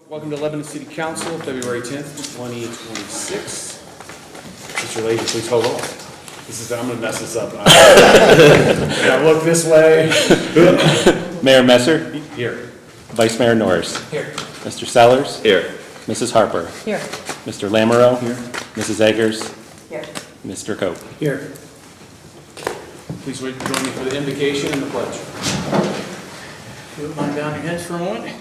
Welcome to Lebanon City Council, February 10th, 2026. Mr. Lady, please hold on. I'm going to mess this up. I look this way. Mayor Messer. Here. Vice Mayor Norris. Here. Mr. Sellers. Here. Mrs. Harper. Here. Mr. Lamoureux. Here. Mrs. Eggers. Here. Mr. Cope. Here. Please join me for the invocation and the pledge. If you don't mind bowing your heads for a moment.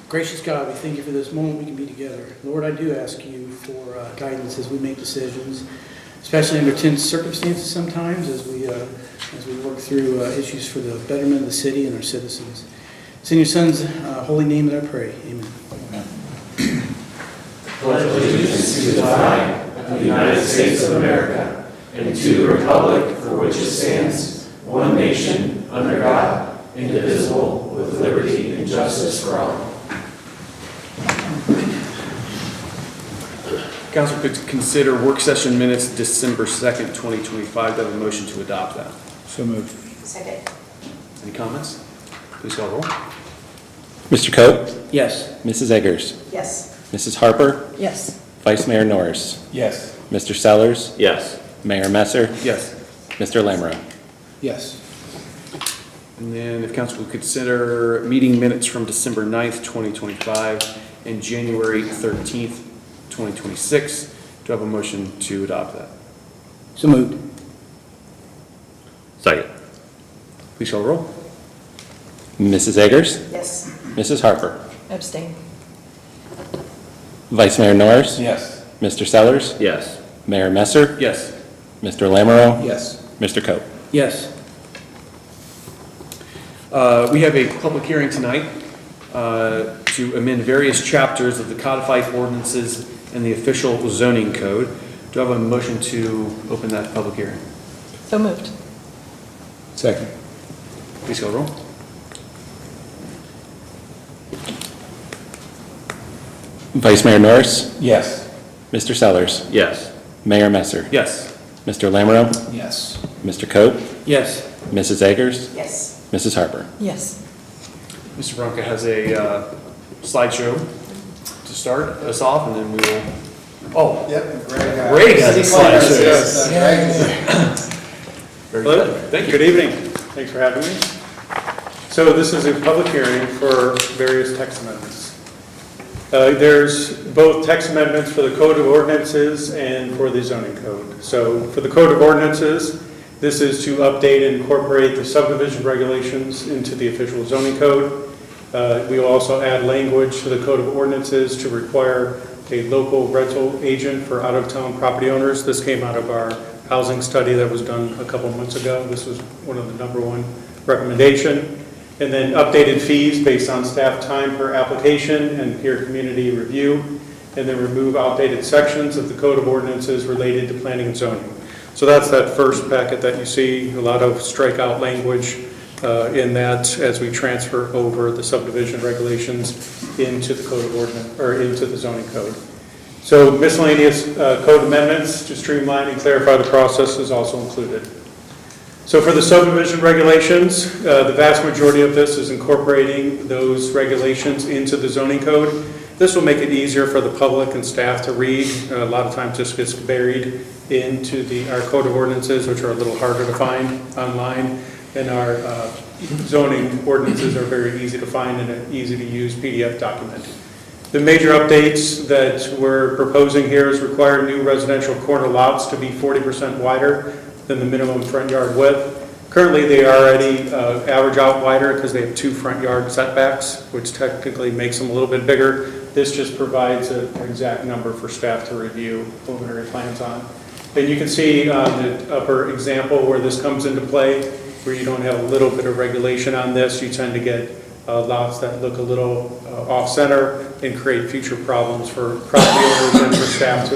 Gracious God, we thank you for this moment we can be together. Lord, I do ask you for guidance as we make decisions, especially under tense circumstances sometimes as we work through issues for the betterment of the city and our citizens. It's in your Son's holy name that I pray. Amen. Pledge allegiance to the flag of the United States of America and to the republic for which it stands, one nation, under God, indivisible, with liberty and justice for all. Council could consider work session minutes December 2nd, 2025. Do I have a motion to adopt that? So moved. Second. Any comments? Please call the roll. Mr. Cope. Yes. Mrs. Eggers. Yes. Mrs. Harper. Yes. Vice Mayor Norris. Yes. Mr. Sellers. Yes. Mayor Messer. Yes. Mr. Lamoureux. Yes. And then if council would consider meeting minutes from December 9th, 2025 and January 13th, 2026. Do I have a motion to adopt that? So moved. Second. Please call the roll. Mrs. Eggers. Yes. Mrs. Harper. Abstain. Vice Mayor Norris. Yes. Mr. Sellers. Yes. Mayor Messer. Yes. Mr. Lamoureux. Yes. Mr. Cope. Yes. We have a public hearing tonight to amend various chapters of the codified ordinances and the official zoning code. Do I have a motion to open that public hearing? So moved. Second. Please call the roll. Vice Mayor Norris. Yes. Mr. Sellers. Yes. Mayor Messer. Yes. Mr. Lamoureux. Yes. Mr. Cope. Yes. Mrs. Eggers. Yes. Mrs. Harper. Yes. Mr. Bronca has a slideshow to start us off, and then we will. Oh, Yep, Greg. Greg has a slideshow. Yes, Very Hello. good. Thank you. Good evening. Thanks for having me. So this is a public hearing for various text amendments. There's both text amendments for the Code of Ordinances and for the zoning code. So for the Code of Ordinances, this is to update and incorporate the subdivision regulations into the official zoning code. We will also add language to the Code of Ordinances to require a local rental agent for out-of-town property owners. This came out of our housing study that was done a couple months ago. This was one of the #1 recommendation. And then updated fees based on staff time per application and peer community review. And then remove outdated sections of the Code of Ordinances related to planning and zoning. So that's that first packet that you see, a lot of strikeout language in that as we transfer over the subdivision regulations into the Code of Ordinance, or into the zoning code. So miscellaneous code amendments to streamline and clarify the process is also included. So for the subdivision regulations, the vast majority of this is incorporating those regulations into the zoning code. This will make it easier for the public and staff to read. A lot of times this gets buried into our Code of Ordinances, which are a little harder to find online. And our zoning ordinances are very easy to find in an easy to use PDF document. The major updates that we're proposing here is require new residential corner lots to be 40% wider than the minimum front yard width. Currently, they already average out wider because they have 2 front yard setbacks, which technically makes them a little bit bigger. This just provides an exact number for staff to review preliminary plans on. And you can see on the upper example where this comes into play, where you don't have a little bit of regulation on this. You tend to get lots that look a little off-center and create future problems for property owners and for staff to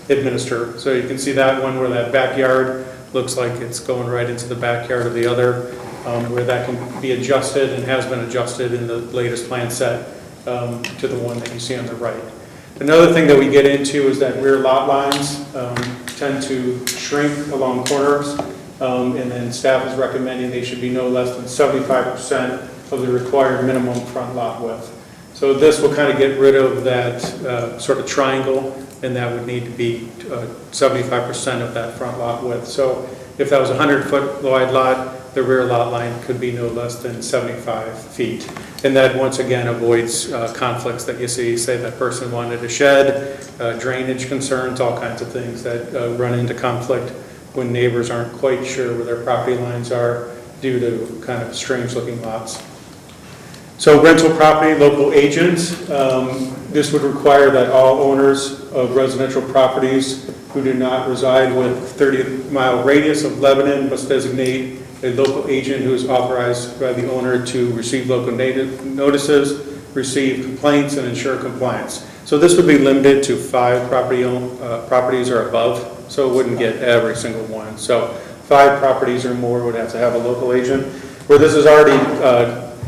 administer. So you can see that one where that backyard looks like it's going right into the backyard of the other, where that can be adjusted and has been adjusted in the latest plan set to the one that you see on the right. Another thing that we get into is that rear lot lines tend to shrink along corners, and then staff is recommending they should be no less than 75% of the required minimum front lot width. So So this will kind of get rid of that sort of triangle, and that would need to be 75% of that front lot width. So if that was a 100-foot wide lot, the rear lot line could be no less than 75 feet. And that, once again, avoids conflicts that you see, say that person wanted a shed, drainage concerns, all kinds of things that run into conflict when neighbors aren't quite sure where their property lines are due to kind of strange-looking lots. So rental property, local agent, this would require that all owners of residential properties who do not reside with 30-mile radius of Lebanon must designate a local agent who is authorized by the owner to receive local notices, receive complaints, and ensure compliance. So this would be limited to 5 properties or above, so it wouldn't get every single one. So 5 properties or more would have to have a local agent. Where this has already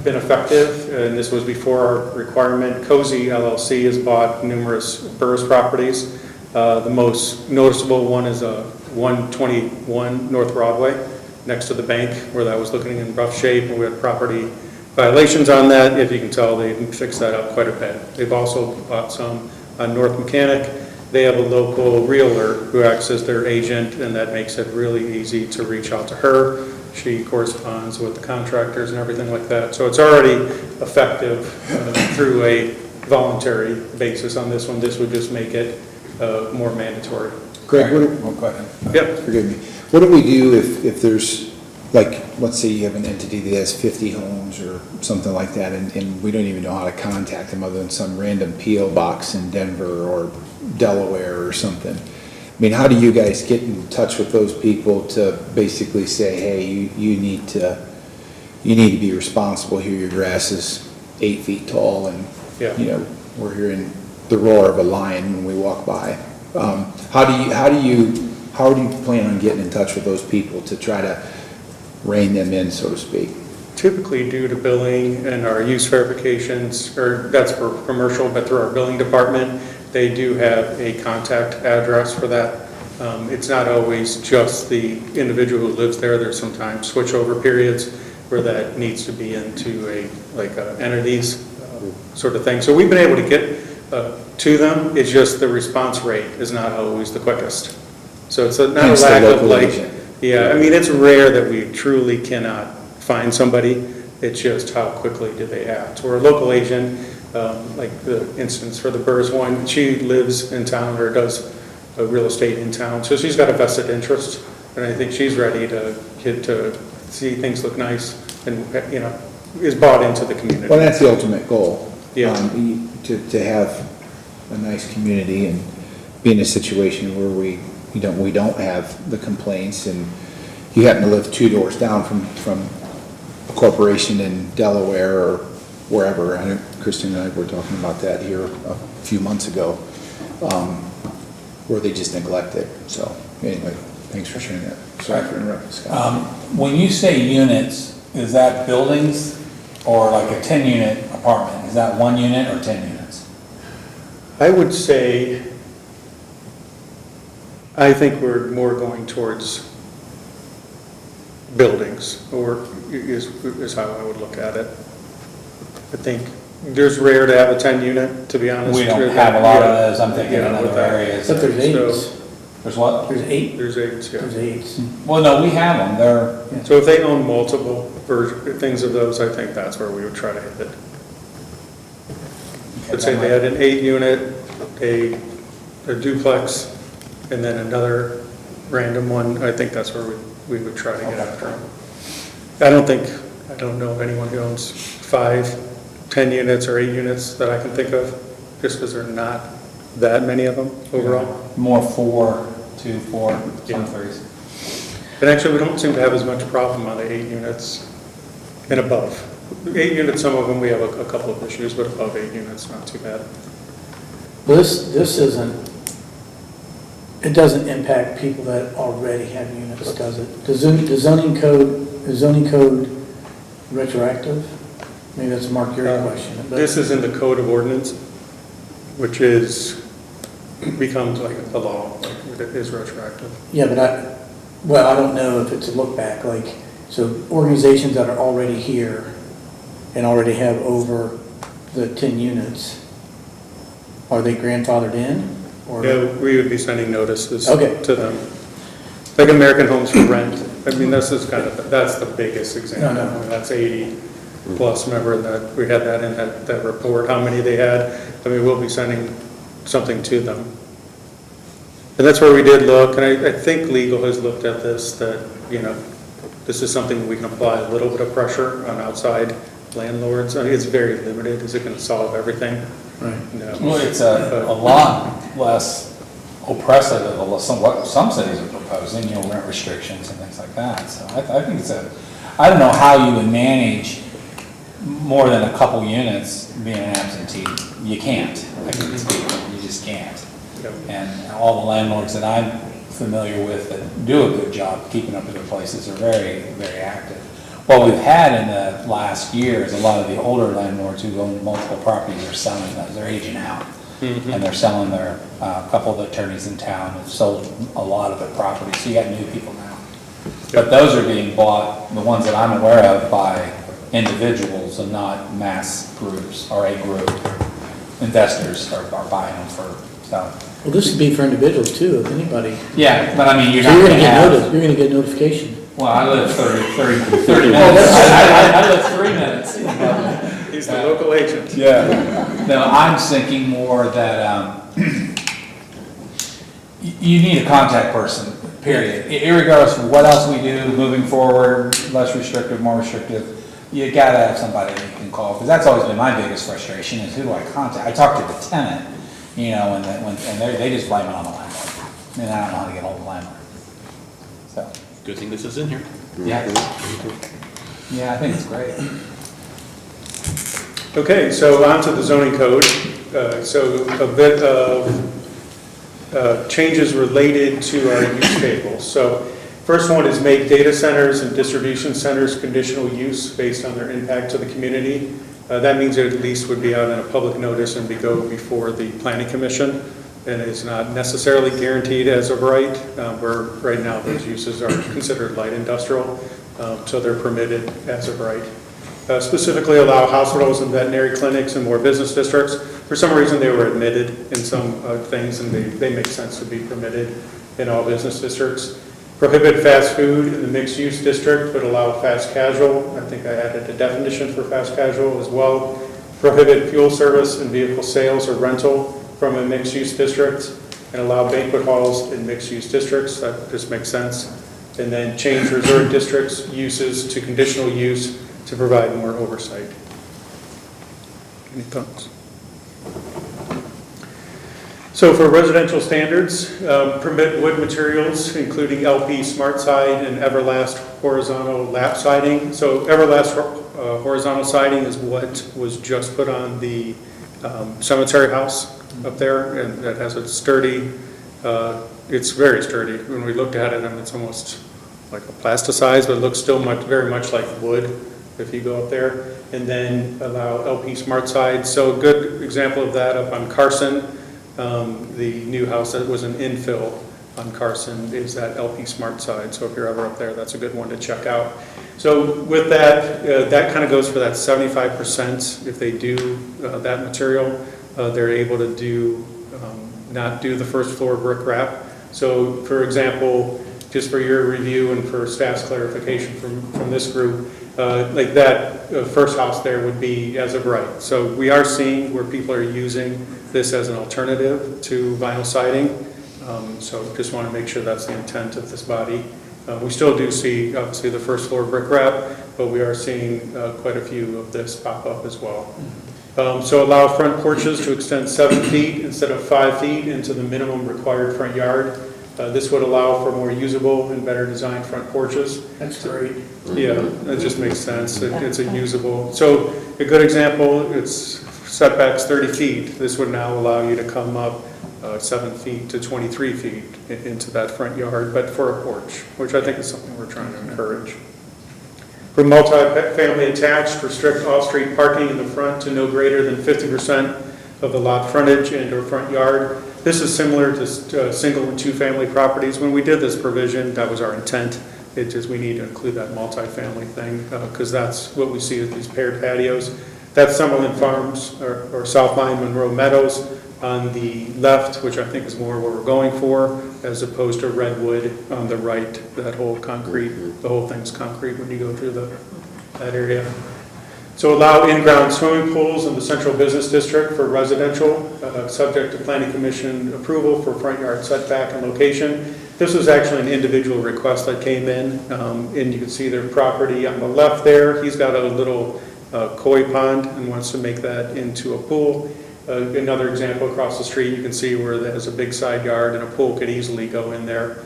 been effective, and this was before our requirement, Cozy LLC has bought numerous Burris properties. The most noticeable one is 121 North Broadway, next to the bank, where that was looking in rough shape, and we had property violations on that. If you can tell, they fixed that up quite a bit. They've also bought some on North Mechanic. They have a local realtor who acts as their agent, and that makes it really easy to reach out to her. She corresponds with the contractors and everything like that. So it's already effective through a voluntary basis on this one. This would just make it more mandatory. Greg, go ahead. Yep. Forgive me. What do we do if there's, like, let's say you have an entity that has 50 homes or something like that, and we don't even know how to contact them other than some random P.O. box in Denver or Delaware or something? I mean, how do you guys get in touch with those people to basically say, hey, you need to be responsible here, your grass is 8 feet tall, and Yeah. you know, we're hearing the roar of a lion when we walk by. How do you plan on getting in touch with those people to try to rein them in, so to speak? Typically due to billing and our use verifications, or that's for commercial, but through our billing department, they do have a contact address for that. It's not always just the individual who lives there. There's sometimes switchover periods where that needs to be into entities sort of thing. So we've been able to get to them. It's just the response rate is not always the quickest. So it's not a Hence the lack of local agent. yeah, I mean, it's rare that we truly cannot find somebody. It's just how quickly do they act. Or a local agent, like the instance for the Burrs one, she lives in town or does real estate in town, so she's got a vested interest, and I think she's ready to see things look nice and, you know, is bought into the community. Well, that's the ultimate goal. Yeah. To have a nice community and be in a situation where we don't have the complaints, and you happen to live 2 doors down from a corporation in Delaware or wherever. I know Kristen and I were talking about that here a few months ago, where they just neglect it. So anyway, thanks for sharing that. Sorry for interrupting, Scott. When you say units, is that buildings or like a 10-unit apartment? Is that 1 unit or 10 units? I would say, I think we're more going towards buildings, or is how I would look at it. I think there's rare to have a 10-unit, to be honest. We don't have a lot of those, I'm thinking in Yeah, with other that. areas. But there's So- 8s. There's what? There's 8. There's 8, yeah. There's 8s. Well, no, we have them, they're, So if they own multiple things of those, I think that's where we would try to hit it. Let's say they had an 8-unit, a duplex, and then another random one, I think that's where we would try to get after them. I don't know of anyone who owns 5, 10 units or 8 units that I can think of, just because there are not that many of them overall. more 4, 2, 4, Yeah. some 3s. And actually, we don't seem to have as much problem on the 8 units and above. 8 units, some of them, we have a couple of issues, but above 8 units, not too bad. Well, this isn't, it doesn't impact people that already have units, does it? Is zoning code retroactive? Maybe that's a Mark Geary question. but- This is in the Code of Ordinance, which becomes like a law, like it is retroactive. Yeah, but I don't know if it's a look back, so organizations that are already here and already have over the 10 units, are they grandfathered in? Or Yeah, we would be sending notices Okay. to them. Like American Homes for Rent, I mean, this is kind of, that's the biggest example. No. That's 80 plus, remember that, we had that in that report, how many they had. I mean, we'll be sending something to them. And that's where we did look, and I think legal has looked at this, that, you know, this is something we can apply a little bit of pressure on outside landlords. I mean, it's very limited. Is it going to solve everything? Right. No. Well, it's a lot less oppressive than what some cities are proposing, you know, rent restrictions and things like that. So I think I don't know how you would manage more than a couple units being an absentee. You can't. I can speak, you just can't. Yep. And all the landlords that I'm familiar with that do a good job keeping up with their places are very, very active. What we've had in the last year is a lot of the older landlords who own multiple properties are selling those, they're aging out. And they're selling their, a couple of the attorneys in town have sold a lot of their properties, so you got new people now. But those are being bought, the ones that I'm aware of, by individuals and not mass groups or a group. Investors are buying them for, so. Well, this would be for individuals too, if anybody. Yeah, but I mean, you're So not you're gonna gonna get have. notice, you're gonna get notification. Well, I live 30 minutes. I live 3 minutes. He's the local agent. Yeah. No, I'm thinking more that, you need a contact person, period. Irregardless of what else we do, moving forward, less restrictive, more restrictive, you gotta have somebody that you can call, because that's always been my biggest frustration, is who do I contact? I talk to the tenant, you know, and they just blame it on the landlord. And I don't know how to get hold of the landlord. So, Good thing this is in here. yeah. Yeah, I think it's great. Okay, so on to the zoning code. So a bit of changes related to our use table. So first one is make data centers and distribution centers conditional use based on their impact to the community. That means it at least would be out in a public notice and go before the planning commission. And it's not necessarily guaranteed as of right, where right now those uses are considered light industrial, so they're permitted as of right. Specifically allow hospitals and veterinary clinics in more business districts. For some reason, they were admitted in some things, and they make sense to be permitted in all business districts. Prohibit fast food in the mixed-use district, but allow fast casual. I think I added a definition for fast casual as well. Prohibit fuel service and vehicle sales or rental from a mixed-use district, and allow banquet halls in mixed-use districts. That just makes sense. And then change resort districts uses to conditional use to provide more oversight. Any thoughts? So for residential standards, permit wood materials, including LP smart side and Everlast horizontal lap siding. So Everlast horizontal siding is what was just put on the cemetery house up there, and that has a sturdy, it's very sturdy. When we looked at it, and it's almost like a plasticized, but it looks still very much like wood if you go up there. And then allow LP smart side. So a good example of that up on Carson, the new house that was an infill on Carson is that LP smart side. So if you're ever up there, that's a good one to check out. So with that, that kind of goes for that 75%. If they do that material, they're able to do, not do the first floor brick wrap. So for example, just for your review and for staff's clarification from this group, like that first house there would be as of right. So we are seeing where people are using this as an alternative to vinyl siding. So just want to make sure that's the intent of this body. We still do see, obviously, the first floor brick wrap, but we are seeing quite a few of this pop up as well. So allow front porches to extend 7 feet instead of 5 feet into the minimum required front yard. This would allow for more usable and better designed front porches. That's great. Yeah, that just makes sense. It's a usable. So a good example, it's setbacks 30 feet. This would now allow you to come up 7 feet to 23 feet into that front yard, but for a porch, which I think is something we're trying to encourage. For multi-family attached, restrict off-street parking in the front to no greater than 50% of the lot frontage and or front yard. This is similar to single and two-family properties. When we did this provision, that was our intent. It just, we need to include that multi-family thing because that's what we see as these paired patios. That's Summerlin Farms, or South Line Monroe Meadows on the left, which I think is more what we're going for, as opposed to Redwood on the right, that whole concrete, the whole thing's concrete when you go through that area. So allow in-ground swimming pools in the central business district for residential, subject to planning commission approval for front yard setback and location. This was actually an individual request that came in, and you can see their property on the left there. He's got a little koi pond and wants to make that into a pool. Another example across the street, you can see where there's a big side yard and a pool could easily go in there,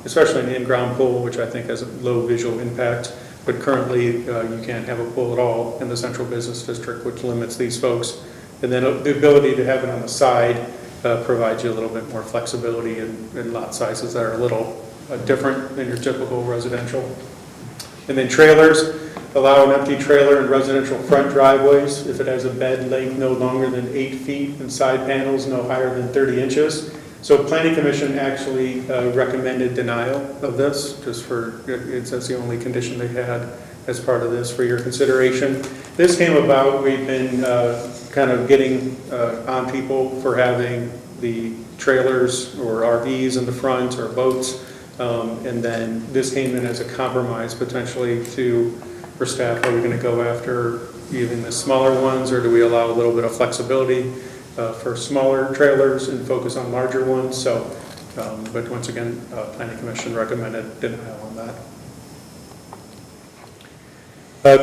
especially an in-ground pool, which I think has a low visual impact. But currently, you can't have a pool at all in the central business district, which limits these folks. And then the ability to have it on the side provides you a little bit more flexibility in lot sizes that are a little different than your typical residential. And then trailers, allow an empty trailer in residential front driveways if it has a bed length no longer than 8 feet and side panels no higher than 30 inches. So Planning Commission actually recommended denial of this, just for, that's the only condition they had as part of this for your consideration. This came about, we've been kind of getting on people for having the trailers or RVs in the front or boats, and then this came in as a compromise potentially for staff. Are we going to go after even the smaller ones, or do we allow a little bit of flexibility for smaller trailers and focus on larger ones? So, but once again, Planning Commission recommended denial on that.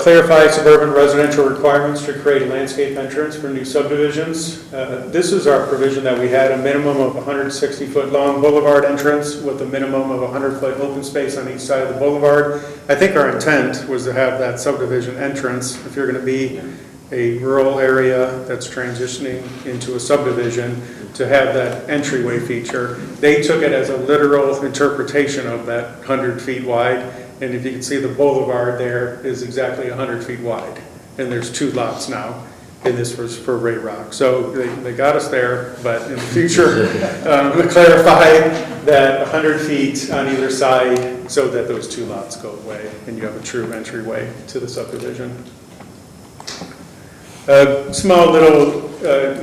Clarify suburban residential requirements to create a landscape entrance for new subdivisions. This is our provision that we had a minimum of 160-foot long boulevard entrance with a minimum of 100-foot open space on each side of the boulevard. I think our intent was to have that subdivision entrance, if you're going to be a rural area that's transitioning into a subdivision, to have that entryway feature. They took it as a literal interpretation of that 100 feet wide. And if you can see, the boulevard there is exactly 100 feet wide. And there's 2 lots now, and this was for Ray Rock. So they got us there, but in the future, clarify that 100 feet on either side so that those 2 lots go away and you have a true entryway to the subdivision. Small little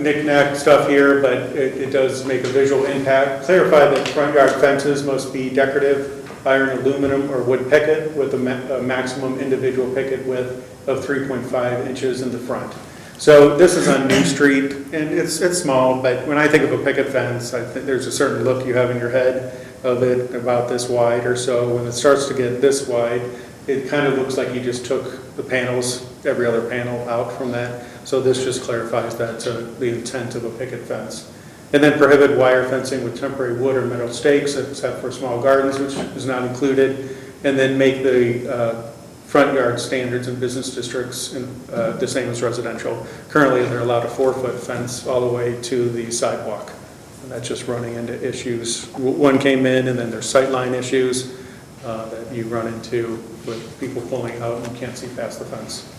knick-knack stuff here, but it does make a visual impact. Clarify that front yard fences must be decorative, iron, aluminum, or wood picket with a maximum individual picket width of 3.5 inches in the front. So this is on New Street, and it's small, but when I think of a picket fence, I think there's a certain look you have in your head of it about this wide or so. When it starts to get this wide, it kind of looks like you just took the panels, every other panel out from that. So this just clarifies that to the intent of a picket fence. And then prohibit wire fencing with temporary wood or metal stakes except for small gardens, which is not included. And then make the front yard standards in business districts the same as residential. Currently, they're allowed a 4-foot fence all the way to the sidewalk. And that's just running into issues. One came in, and then there's sightline issues that you run into with people pulling out and can't see past the fence.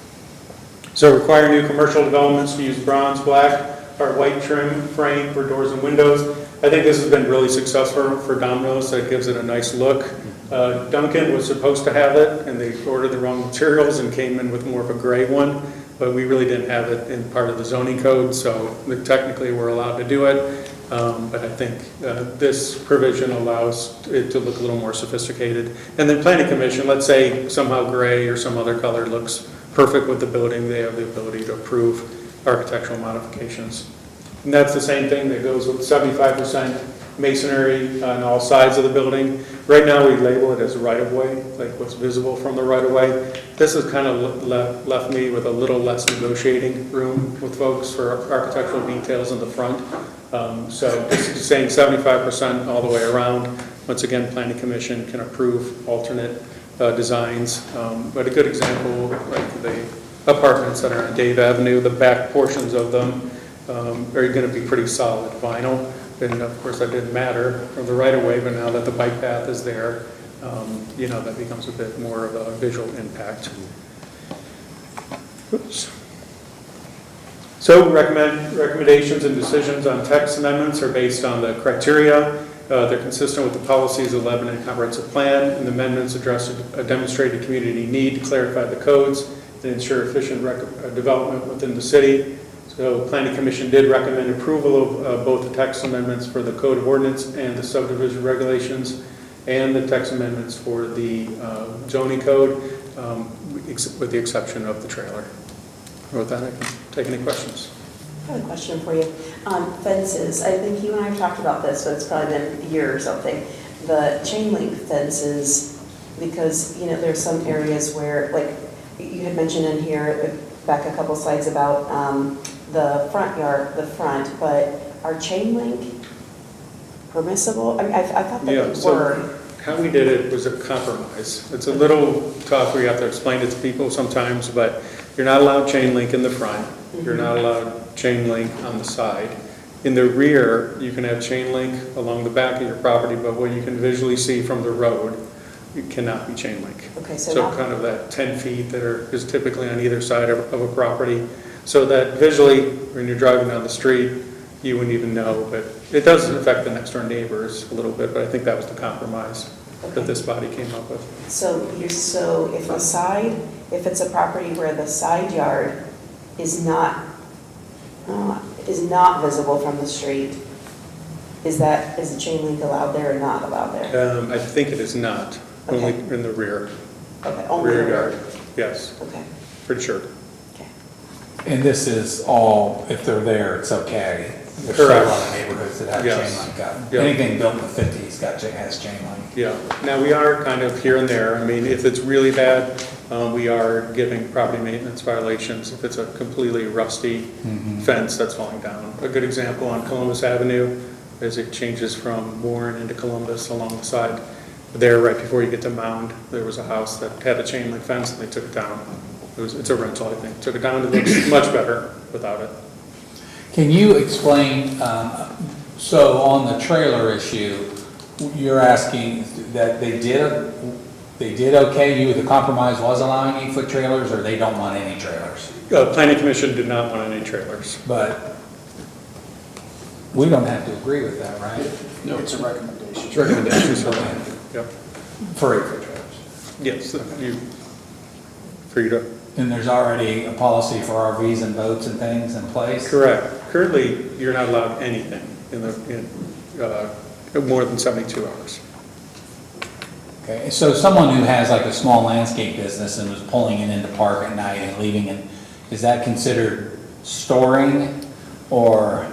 So require new commercial developments to use bronze, black, or white trim frame for doors and windows. I think this has been really successful for Domino's. That gives it a nice look. Duncan was supposed to have it, and they ordered the wrong materials and came in with more of a gray one, but we really didn't have it in part of the zoning code, so technically we're allowed to do it. But I think this provision allows it to look a little more sophisticated. And then Planning Commission, let's say somehow gray or some other color looks perfect with the building, they have the ability to approve architectural modifications. And that's the same thing that goes with 75% masonry on all sides of the building. Right now we label it as right-of-way, like what's visible from the right-of-way. This has kind of left me with a little less negotiating room with folks for architectural details in the front. So this is saying 75% all the way around. Once again, Planning Commission can approve alternate designs. But a good example, like the apartments that are on Dave Avenue, the back portions of them are going to be pretty solid vinyl. And of course that didn't matter from the right of way, but now that the bike path is there, you know, that becomes a bit more of a visual impact. Oops. So recommendations and decisions on text amendments are based on the criteria. They're consistent with the policies of the Lebanon Comprehensive Plan, and the amendments address a demonstrated community need to clarify the codes, and ensure efficient development within the city. So Planning Commission did recommend approval of both the text amendments for the Code of Ordinance and the subdivision regulations, and the text amendments for the zoning code, with the exception of the trailer. With that, I can take any questions. I have a question for you. Fences, I think you and I have talked about this, but it's probably been a year or something. The chain link fences, because, you know, there's some areas where, like, you had mentioned in here, back a couple slides about the front yard, the front, but are chain link permissible? I mean, I thought that they were. So how we did it was a compromise. It's a little tough, we have to explain it to people sometimes, but you're not allowed chain link in the front. You're not allowed chain link on the side. In the rear, you can have chain link along the back of your property, but what you can visually see from the road, it cannot be chain link. Okay, so So kind of that 10 feet that is typically on either side of a property, so that visually, when you're driving down the street, you wouldn't even know, but it does affect the next door neighbors a little bit, but I think that was the compromise that this body came up with. So if it's a property where the side yard is not visible from the street, is the chain link allowed there or not allowed there? I think it is not, only Okay. in the rear. Okay, only Rear the yard, yes, Okay, pretty sure. okay. And this is all, if they're there, it's okay. There's still a Correct. lot of neighborhoods that have Yes. chain link. Yeah. Anything built in the 50s has chain link. Yeah, now we are kind of here and there. I mean, if it's really bad, we are giving property maintenance violations. If it's a completely rusty fence that's falling down. A good example on Columbus Avenue as it changes from Warren into Columbus along the side. There, right before you get to Mound, there was a house that had a chain link fence and they took it down. It's a rental, I think. Took it down, it looks much better without it. Can you explain, so on the trailer issue, you're asking that they did okay, the compromise was allowing 8-foot trailers, or they don't want any trailers? Planning Commission did not want any trailers. But we don't have to agree with that, right? No, It's a recommendation. it's recommendations. Yep. For 8-foot trailers. Yes, for you to. And there's already a policy for RVs and boats and things in place? Correct. Currently, you're not allowed anything in more than 72 hours. Okay, so someone who has like a small landscape business and was pulling it into park at night and leaving it, is that considered storing? Or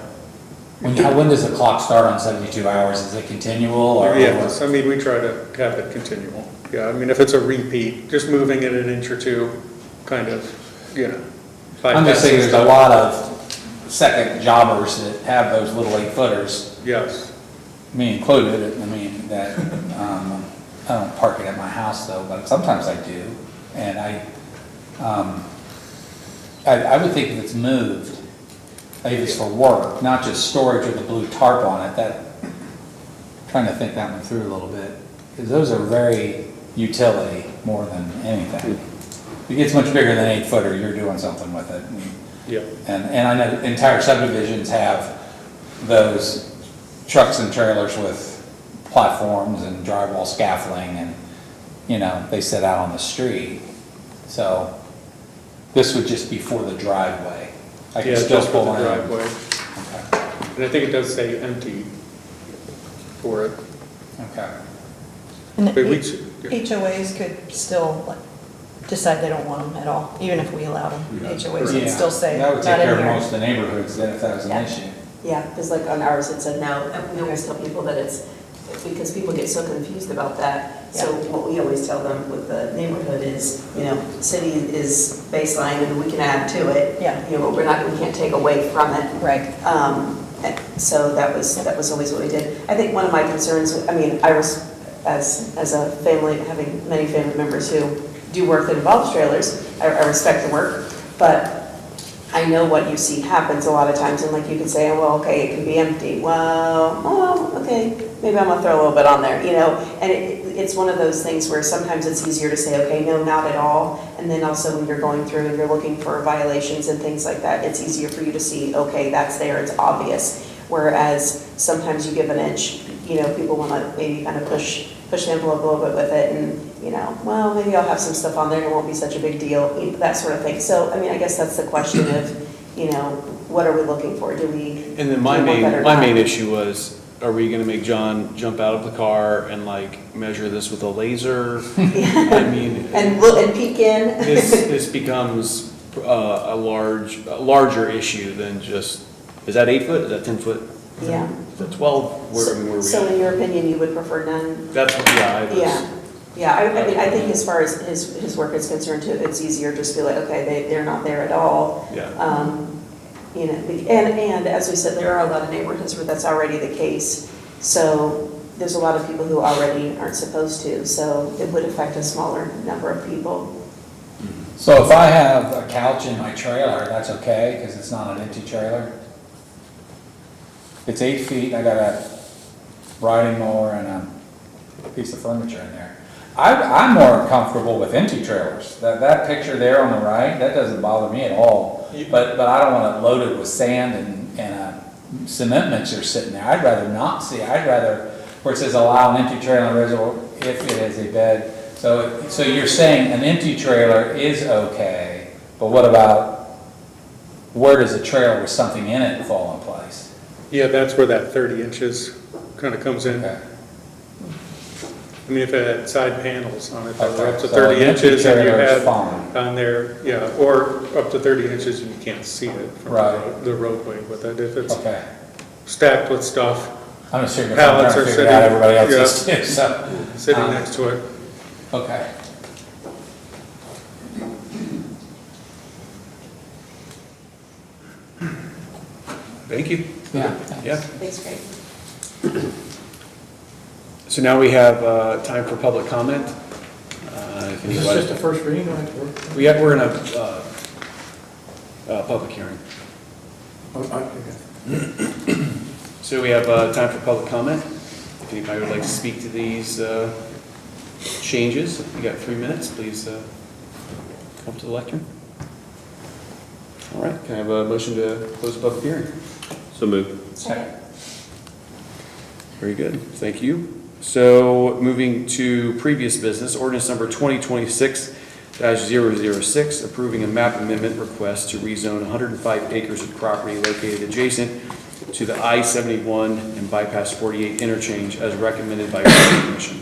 when does the clock start on 72 hours? Is it continual or? Yes, I mean, we try to have it continual. Yeah, I mean, if it's a repeat, just moving it an inch or two, kind of, you know. I'm just saying there's a lot of second jobbers that have those little 8-footers, Yes, me included. I mean, that, I don't park it at my house though, but sometimes I do. And I would think if it's moved, if it's for work, not just storage with a blue tarp on it, trying to think that one through a little bit. Because those are very utility more than anything. If it gets much bigger than 8-footer, you're doing something with it. yeah. And I know entire subdivisions have those trucks and trailers with platforms and drywall scaffolding and, you know, they sit out on the street. So this would just be for the driveway. I can Yeah, still just for pull the in. driveway. Okay. And I think it does say empty for it. Okay. And But we, HOAs could still like, decide they don't want them at all, even if we allowed them. HOAs could Yeah, still say, that would not take care in of here. most of the neighborhoods then if that was an Yeah. issue. Yeah, because like on ours, it said no, and we always tell people that it's, because people get so confused about that. So Yeah. what we always tell them with the neighborhood is, you know, city is baseline and we can add to it. Yeah. You know, but we can't take away from it. Right. So that was always what we did. I think one of my concerns, I mean, Iris, as a family, having many family members who do work that involves trailers, I respect the work, but I know what you see happens a lot of times, and like you can say, oh, well, okay, it can be empty. Well, okay, maybe I'm gonna throw a little bit on there, you know? And it's one of those things where sometimes it's easier to say, okay, no, not at all. And then also when you're going through and you're looking for violations and things like that, it's easier for you to see, okay, that's there, it's obvious. Whereas sometimes you give an inch, you know, people wanna maybe kind of push push the envelope a little bit with it and, well, maybe I'll have some stuff on there and it won't be such a big deal, that sort of thing. So, I mean, I guess that's the question of, what are we looking for? Do we? And then my do we want that or my not? main issue was, are we gonna make John jump out of the car and like measure this with a laser? I mean. And look and peek in. This becomes a larger issue than just, is that 8 foot, is that 10 foot? Yeah. Is that 12? Where are we So at? in your opinion, you would prefer none? That's, yeah, I was. Yeah, I mean, I think as far as his work is concerned too, it's easier just to be like, okay, they're not there at all. Yeah. And as we said, there are a lot of neighborhoods where that's already the case. So there's a lot of people who already aren't supposed to, so it would affect a smaller number of people. So if I have a couch in my trailer, that's okay, because it's not an empty trailer? It's 8 feet, I got a riding mower and a piece of furniture in there. I'm more comfortable with empty trailers. That picture there on the right, that doesn't bother me at all. But I don't want it loaded with sand and a cement mixer sitting there. I'd rather not see, I'd rather, where it says allow an empty trailer reservoir if it is a bed. So you're saying an empty trailer is okay, but what about, where does a trailer with something in it fall in place? Yeah, that's where that 30 inches kind of comes in. Okay. I mean, if it had side panels on it, that were up to So 30 an empty inches, and you trailer is had fine. on there, yeah, or up to 30 inches and you can't see it from Right. the roadway with it. If it's Okay. stacked with stuff I'm just figuring, I'm trying Pallets to are figure it out, sitting- everybody else yeah. is too, so. sitting next to it. Okay. Thank you. Yeah. Yeah. Thanks, Greg. So now we have time for public comment. If Is this anybody- just a first reading? Don't I have to work? we're in a public hearing. Oh, okay. So we have time for public comment. If anybody would like to speak to these changes, you got 3 minutes, please come to the lectern. All right, can I have a motion to close the public hearing? So moved. Second. Very good, thank you. So moving to previous business, ordinance number 2026-006, approving a map amendment request to rezone 105 acres of property located adjacent to the I-71 and bypass 48 interchange as recommended by the commission.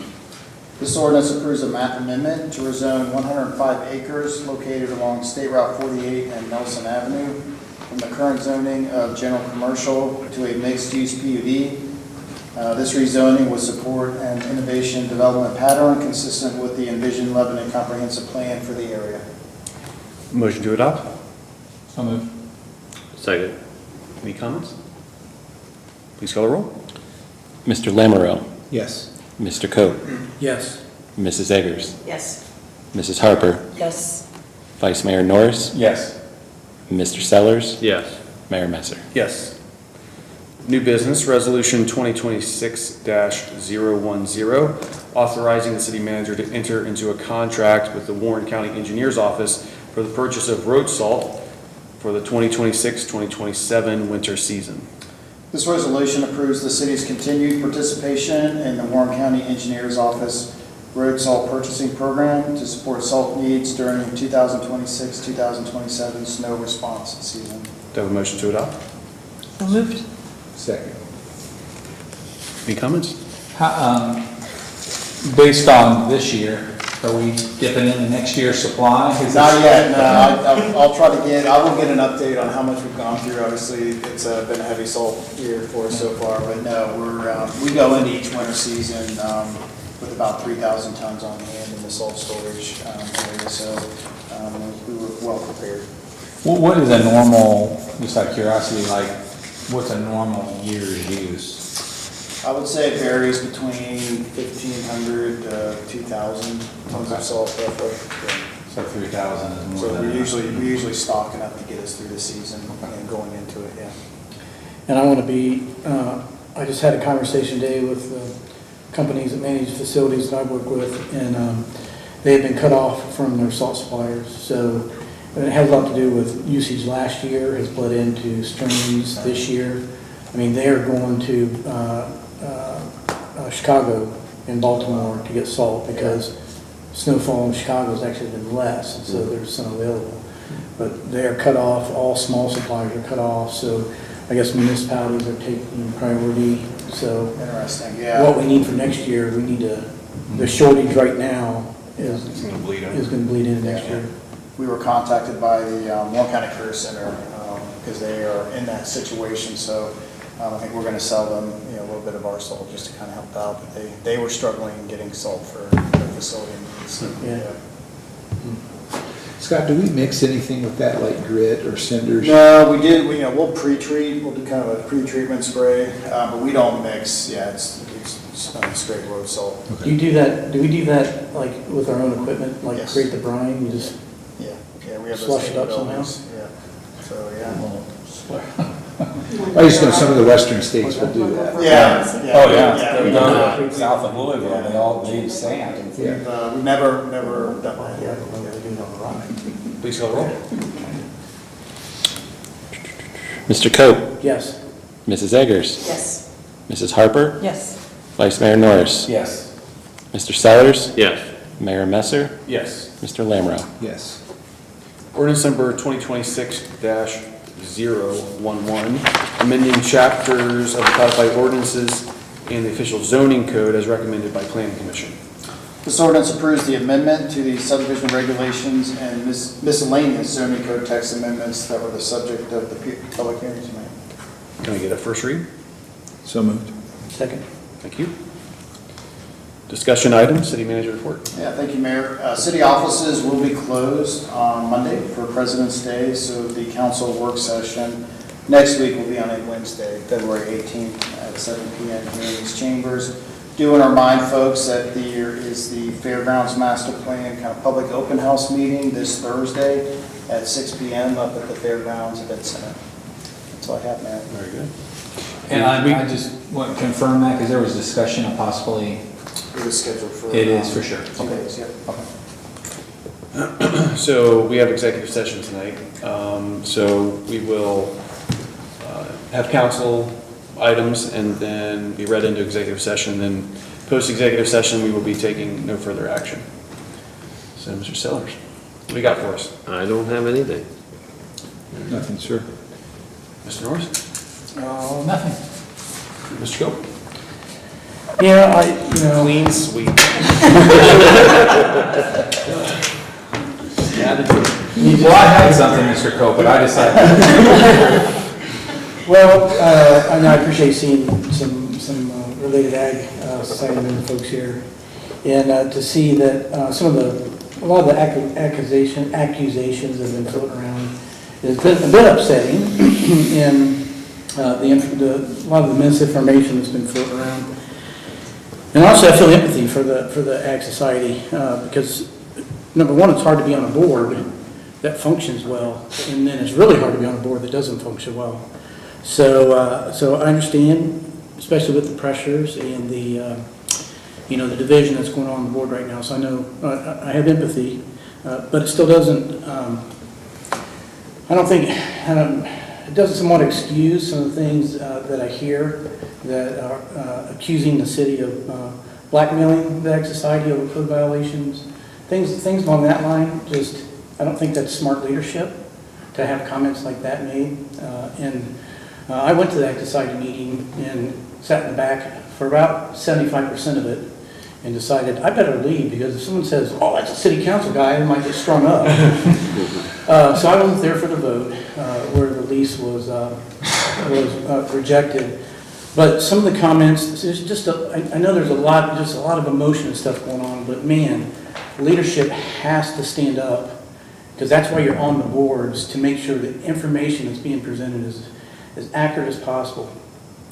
This ordinance approves a map amendment to rezone 105 acres located along State Route 48 and Nelson Avenue from the current zoning of general commercial to a mixed-use PUD. This rezoning would support an innovation development pattern consistent with the envisioned Lebanon comprehensive plan for the area. Motion to adopt? So moved. Second. Any comments? Please call the roll. Mr. Lamoureux, Yes. Mr. Coe, Yes. Mrs. Eggers, Yes. Mrs. Harper, Yes. Vice Mayor Norris, Yes. Mr. Sellers, Yes. Mayor Messer. Yes. New business, resolution 2026-010, authorizing the city manager to enter into a contract with the Warren County Engineers Office for the purchase of road salt for the 2026-2027 winter season. This resolution approves the city's continued participation in the Warren County Engineers Office road salt purchasing program to support salt needs during 2026-2027 snow response season. Do I have a motion to adopt? So moved. Second. Any comments? Based on this year, are we dipping into next year's supply? Is Not this- yet, no. I'll try to I will get an update on how much we've gone through. Obviously, it's been a heavy salt year for us so far, but no, we go into each winter season with about 3,000 tons on hand in the salt storage area, so we were well prepared. What is a normal, just out of curiosity, like, what's a normal year's use? I would say it varies between 1,500 to 2,000 tons of salt roughly. So 3,000 is more So than we enough. usually stock enough to get us through the season and going into it, yeah. And I want to be, I just had a conversation today with companies that manage facilities that I work with, and they have been cut off from their salt suppliers. So and it has a lot to do with usage last year, has bled into streams this year. I mean, they are going to Chicago in Baltimore to get salt because snowfall in Chicago has actually been less, and so there's some available. But they are cut off, all small suppliers are cut off, so I guess municipalities are taking priority. So Interesting, yeah. what we need for next year, we need to, the shortage right now is gonna bleed over. is going to bleed into next year. We were contacted by the Warren County Career Center because they are in that situation, so I think we're going to sell them, a little bit of our salt just to kind of help out, but they were struggling getting salt for their facility needs. Yeah. Scott, do we mix anything with that, like grit or cinders? No, we did, we'll pre-treat, we'll do kind of a pre-treatment spray, but we don't mix, it's straight road salt. Do you do that, do we do that like with our own equipment, like Yes. create the brine, you just, Yeah, we have those Slush it up somehow? capabilities. Yeah, so, yeah. I just know some of the western states will do that. Yeah. Oh, yeah. We've done that. South of Louisville, they all use sand. Yeah. We've never done that yet. Please call the roll. Mr. Coe, yes. Mrs. Eggers, Yes. Mrs. Harper, Yes. Vice Mayor Norris, Yes. Mr. Sellers, Yes. Mayor Messer, Yes. Mr. Lamro. Yes. Ordinance number 2026-011, amending chapters of the codified ordinances and the official zoning code as recommended by Planning Commission. This ordinance approves the amendment to the subdivision regulations and miscellaneous zoning code text amendments that were the subject of the public hearing tonight. Can I get a first read? So moved. Second. Thank you. Discussion items, city manager report. Yeah, thank you, Mayor. City offices will be closed on Monday for President's Day, so the council work session next week will be on a Wednesday, February 18th at 7 p.m. here in these chambers. Do want to remind folks that there is the Fairgrounds Master Plan kind of public open house meeting this Thursday at 6 p.m. up at the Fairgrounds Event Center. That's all I have, Mayor. Very good. And I just want to confirm that, because there was discussion of possibly, It was scheduled for. it is for sure. 2 days, yeah. So we have executive session tonight. So we will have council items and then be read into executive session. Then post-executive session, we will be taking no further action. So Mr. Sellers, what do you got for us? I don't have anything. Nothing, sir. Mr. Norris? Oh, nothing. Mr. Cope? Yeah, Clean sweep. Well, I had something, Mr. Coe, but I decided. well, I know I appreciate seeing some related ag society member folks here. And to see that a lot of the accusations that have been floating around has been a bit upsetting. And a lot of the misinformation that's been floating around. And also, I feel empathy for the ag society because, number one, it's hard to be on a board that functions well, and then it's really hard to be on a board that doesn't function well. So I understand, especially with the pressures and the the division that's going on the board right now. So I know I have empathy, but it still doesn't. It doesn't somewhat excuse some of the things that I hear that are accusing the city of blackmailing the ag society over code violations, things along that line. Just, I don't think that's smart leadership to have comments like that made. I went to the ag society meeting and sat in the back for about 75% of it and decided I better leave because if someone says, oh, that's a city council guy, I might get strung up. So I wasn't there for the vote where the lease was rejected. But some of the comments, I know there's a lot of emotion and stuff going on, but man, leadership has to stand up because that's why you're on the boards, to make sure that information that's being presented is as accurate as possible.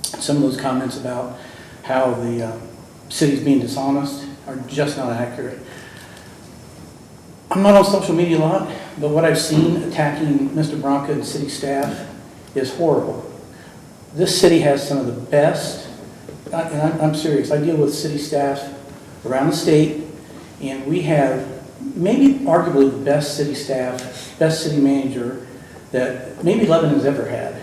Some of those comments about how the city's being dishonest are just not accurate. I'm not on social media a lot, but what I've seen attacking Mr. Bronca and city staff is horrible. This city has some of the best, and I'm serious, I deal with city staff around the state, and we have maybe arguably the best city staff, best city manager that maybe Lebanon's ever had.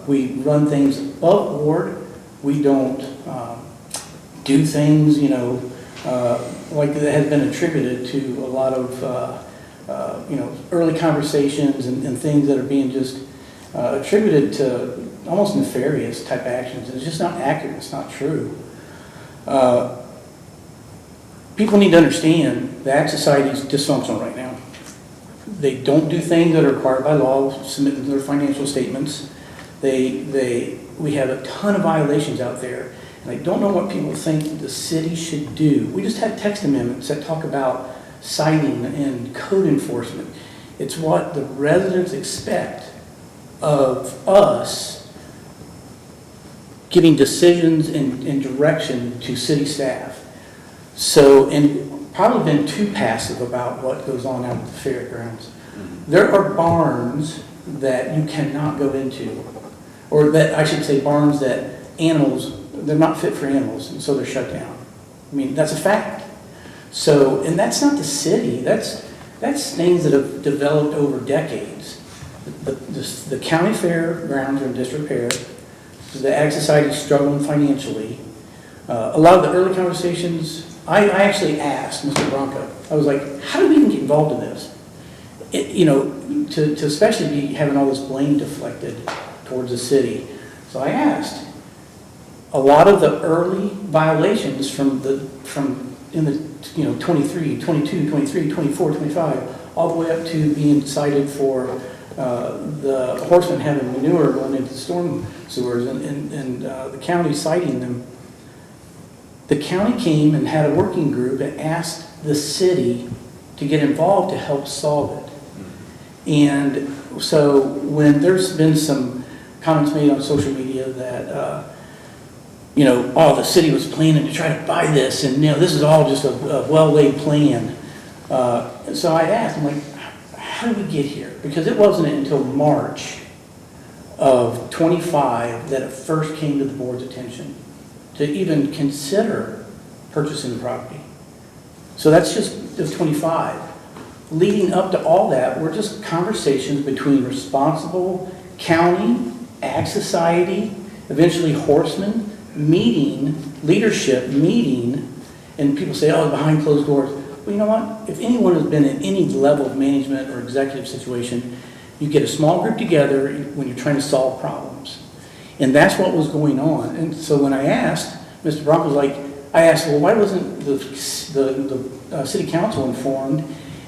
We run things above board. We don't do things, like that has been attributed to a lot of, early conversations and things that are being just attributed to almost nefarious type actions. It's just not accurate, it's not true. People need to understand that society is dysfunctional right now. They don't do things that are required by law, submit their financial statements. We have a ton of violations out there, and I don't know what people think the city should do. We just had text amendments that talk about citing and code enforcement. It's what the residents expect of us giving decisions and direction to city staff. So, and probably been too passive about what goes on out at the fairgrounds. There are barns that you cannot go into, or that, I should say, barns that animals, they're not fit for animals, and so they're shut down. I mean, that's a fact. So, and that's not the city, that's things that have developed over decades. The county fairgrounds are in disrepair, the Ag Society is struggling financially. A lot of the early conversations, I actually asked Mr. Bronco, I was like, how do we even get involved in this? To especially be having all this blame deflected towards the city. So I asked, a lot of the early violations from 23, 22, 23, 24, 25, all the way up to being cited for the horsemen having manure going into the storm sewers and the county citing them. The county came and had a working group and asked the city to get involved to help solve it. And so when there's been some comments made on social media that, the city was planning to try to buy this, and, this is all just a well-laid plan. So I asked, I'm like, how did we get here? Because it wasn't until March of 25 that it first came to the board's attention to even consider purchasing the property. So that's just 25. Leading up to all that were just conversations between responsible county, Ag Society, eventually horsemen, leadership meeting, and people say, oh, behind closed doors. Well, you know what? If anyone has been in any level of management or executive situation, you get a small group together when you're trying to solve problems. And that's what was going on. And so when I asked, Mr. Bronco was like, well, why wasn't the city council informed?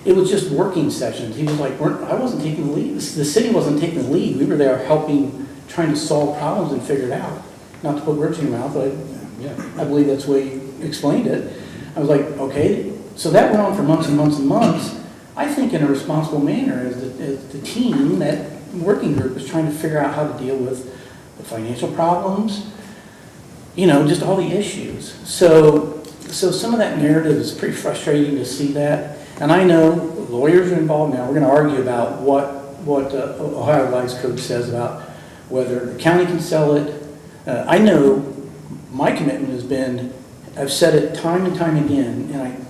It was just working sessions. He was like, I wasn't taking the lead. The city wasn't taking the lead. We were there helping, trying to solve problems and figure it out. Not to put words in your mouth, but I believe that's the way you explained it. I was like, okay. So that went on for months and months and months. I think in a responsible manner as the team, that working group was trying to figure out how to deal with the financial problems, just all the issues. So some of that narrative is pretty frustrating to see that. And I know lawyers are involved now. We're going to argue about what Ohio Lives Code says about whether the county can sell it. I know my commitment has been, I've said it time and time again, and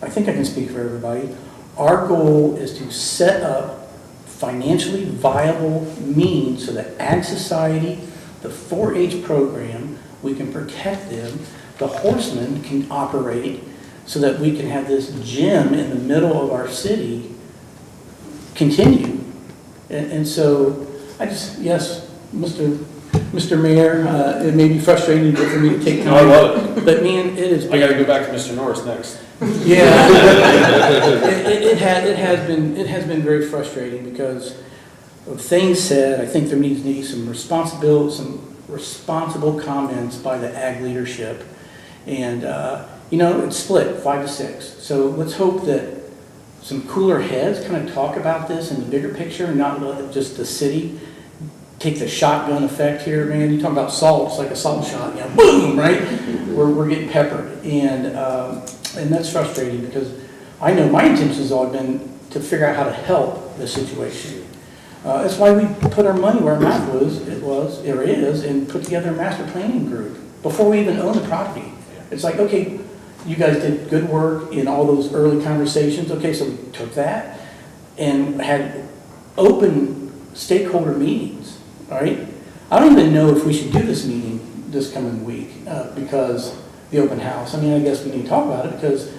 I think I can speak for everybody. Our goal is to set up financially viable means so that Ag Society, the 4-H program, we can protect them, the horsemen can operate so that we can have this gym in the middle of our city continue. And so yes, Mr. Mayor, it may be frustrating for me to take time. I love it. But man, it is. I got to go back to Mr. Norris next. Yeah, it has been very frustrating because of things said. I think there needs to be some responsible comments by the ag leadership, and it's split 5 to 6. So let's hope that some cooler heads kind of talk about this in the bigger picture, and not let just the city take the shotgun effect here, man. You talk about salt, it's like a salt shot, boom, right? We're getting peppered, and that's frustrating because I know my intentions have always been to figure out how to help the situation. That's why we put our money where our mouth is, and put together a master planning group before we even own the property. It's like, okay, you guys did good work in all those early conversations. Okay, so we took that and had open stakeholder meetings, all right? I don't even know if we should do this meeting this coming week because the open house. I mean, I guess we need to talk about it because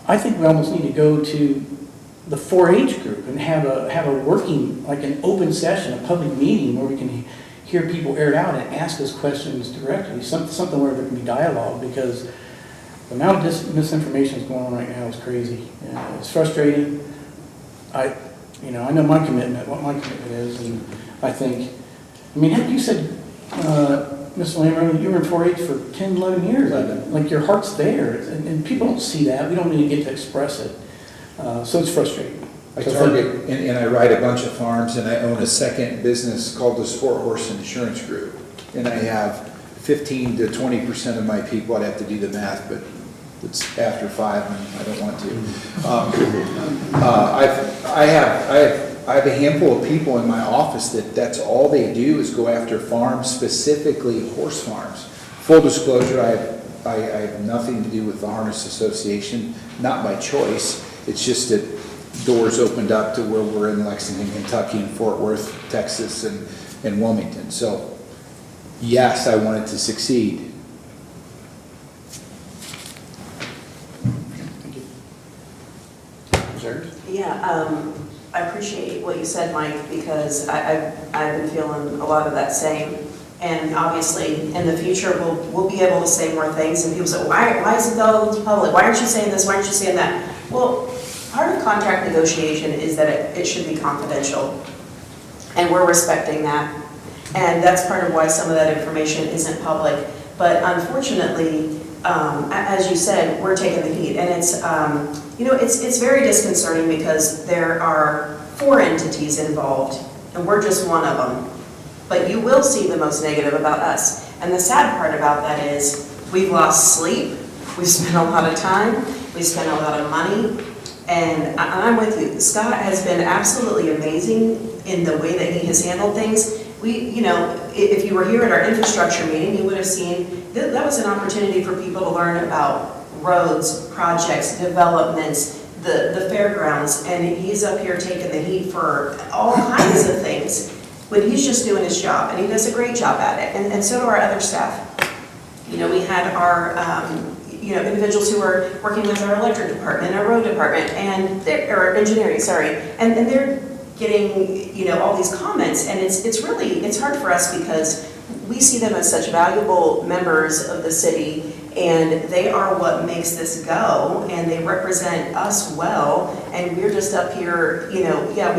I think we almost need to go to the 4-H group and have a working, like an open session, a public meeting where we can hear people air it out and ask us questions directly, something where there can be dialogue, because the amount of misinformation that's going on right now is crazy. It's frustrating. I know my commitment, what my commitment is, and I think, I mean, heck, you said, Mr. Lammer, you were in 4-H for 10, 11 years. Like, your heart's there, and people don't see that. We don't really get to express it. So it's frustrating. I target, and I ride a bunch of farms, and I own a second business called the Sport Horse Insurance Group. And I have 15 to 20% of my people, I'd have to do the math, but it's after 5 and I don't want to. I have a handful of people in my office that's all they do is go after farms, specifically horse farms. Full disclosure, I have nothing to do with the Harness Association, not by choice. It's just that doors opened up to where we're in Lexington, Kentucky, and Fort Worth, Texas, and Wilmington. So, yes, I want it to succeed. Thank you. Yeah, I appreciate what you said, Mike, because I've been feeling a lot of that same. And obviously, in the future, we'll be able to say more things. And people say, why is it though public? Why aren't you saying this? Why aren't you saying that? Well, part of contract negotiation is that it should be confidential. And we're respecting that. And that's part of why some of that information isn't public. But unfortunately, as you said, we're taking the heat. And it's, it's very disconcerting because there are 4 entities involved, and we're just one of them. But you will see the most negative about us. And the sad part about that is we've lost sleep, we've spent a lot of time, we've spent a lot of money, and I'm with you. Scott has been absolutely amazing in the way that he has handled things. If you were here at our infrastructure meeting, you would have seen that was an opportunity for people to learn about roads, projects, developments, the fairgrounds, and he's up here taking the heat for all kinds of things when he's just doing his job, and he does a great job at it, and so do our other staff. We had our individuals who are working with our electric department, our road department, or engineering, sorry, and they're getting, all these comments, and it's hard for us because we see them as such valuable members of the city, and they are what makes this go, and they represent us well, and we're just up here, we